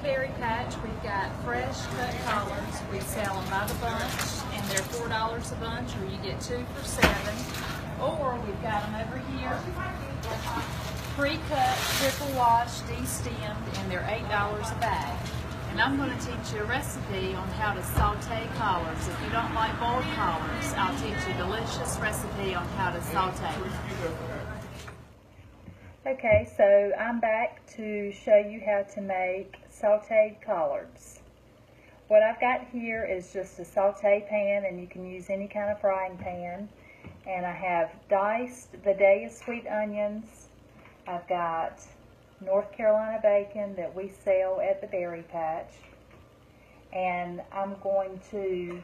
Berry Patch, we've got fresh cut collards. We sell them by the bunch, and they're $4 a bunch, or you get 2 for $7. Or we've got them over here, pre-cut, triple wash, de-stemmed, and they're $8 a bag. And I'm going to teach you a recipe on how to saute collards. If you don't like boiled collards, I'll teach you a delicious recipe on how to saute. Okay, so I'm back to show you how to make sauteed collards. What I've got here is just a saute pan, and you can use any kind of frying pan. And I have diced Vidalia sweet onions. I've got North Carolina bacon that we sell at the Berry Patch. And I'm going to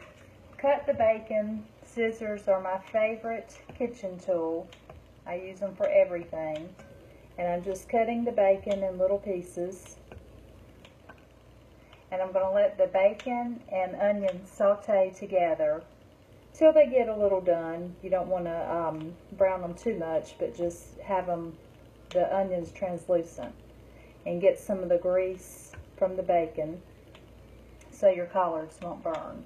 cut the bacon. Scissors are my favorite kitchen tool. I use them for everything. And I'm just cutting the bacon in little pieces. And I'm going to let the bacon and onions saute together till they get a little done. You don't want to brown them too much, but just have the onions translucent. And get some of the grease from the bacon so your collards won't burn.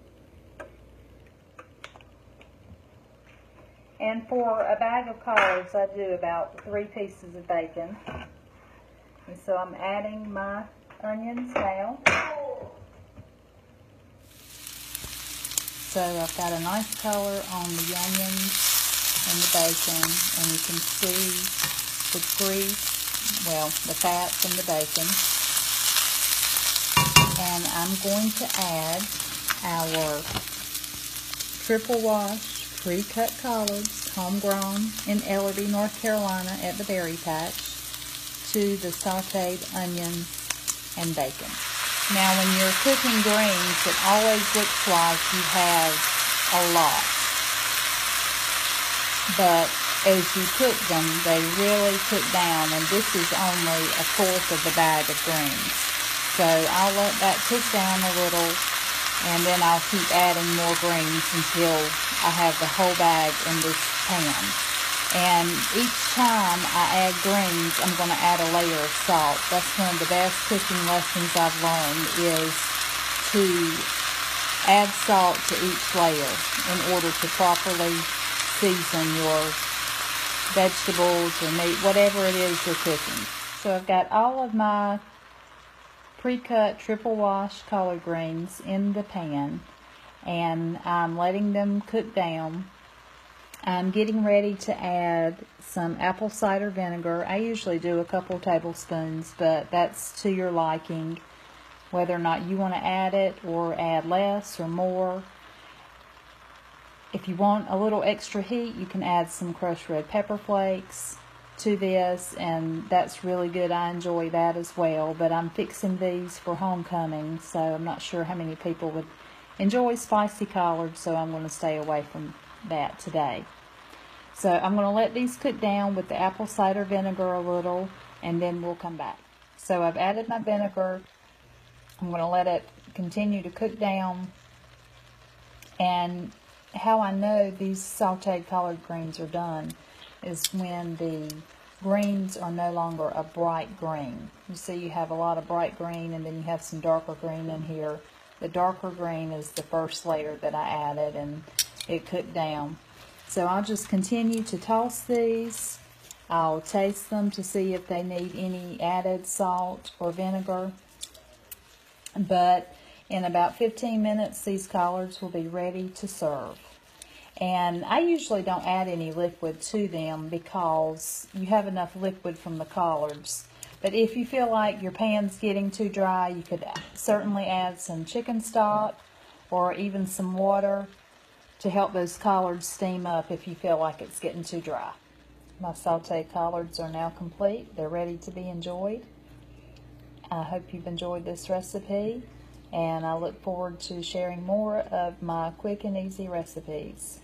And for a bag of collards, I do about 3 pieces of bacon. And so I'm adding my onions now. So I've got a nice color on the onions and the bacon, and you can see the grease, well, the fat from the bacon. And I'm going to add our triple wash pre-cut collards, homegrown in Ellerbe, North Carolina at the Berry Patch, to the sauteed onions and bacon. Now when you're cooking greens, it always looks like you have a lot. But as you cook them, they really cook down, and this is only 1/4 of the bag of greens. So I'll let that cook down a little, and then I'll keep adding more greens until I have the whole bag in this pan. And each time I add greens, I'm going to add a layer of salt. That's one of the best cooking lessons I've learned, is to add salt to each layer in order to properly season your vegetables or meat, whatever it is you're cooking. So I've got all of my pre-cut triple wash collard greens in the pan, and I'm letting them cook down. I'm getting ready to add some apple cider vinegar. I usually do a couple tablespoons, but that's to your liking, whether or not you want to add it or add less or more. If you want a little extra heat, you can add some crushed red pepper flakes to this, and that's really good. I enjoy that as well, but I'm fixing these for homecoming, so I'm not sure how many people would enjoy spicy collards, so I'm going to stay away from that today. So I'm going to let these cook down with the apple cider vinegar a little, and then we'll come back. So I've added my vinegar. I'm going to let it continue to cook down. And how I know these sauteed collard greens are done is when the greens are no longer a bright green. You see you have a lot of bright green, and then you have some darker green in here. The darker green is the first layer that I added, and it cooked down. So I'll just continue to toss these. I'll taste them to see if they need any added salt or vinegar. But in about 15 minutes, these collards will be ready to serve. And I usually don't add any liquid to them because you have enough liquid from the collards. But if you feel like your pan's getting too dry, you could certainly add some chicken stock or even some water to help those collards steam up if you feel like it's getting too dry. My sauteed collards are now complete. They're ready to be enjoyed. I hope you've enjoyed this recipe, and I look forward to sharing more of my quick and easy recipes.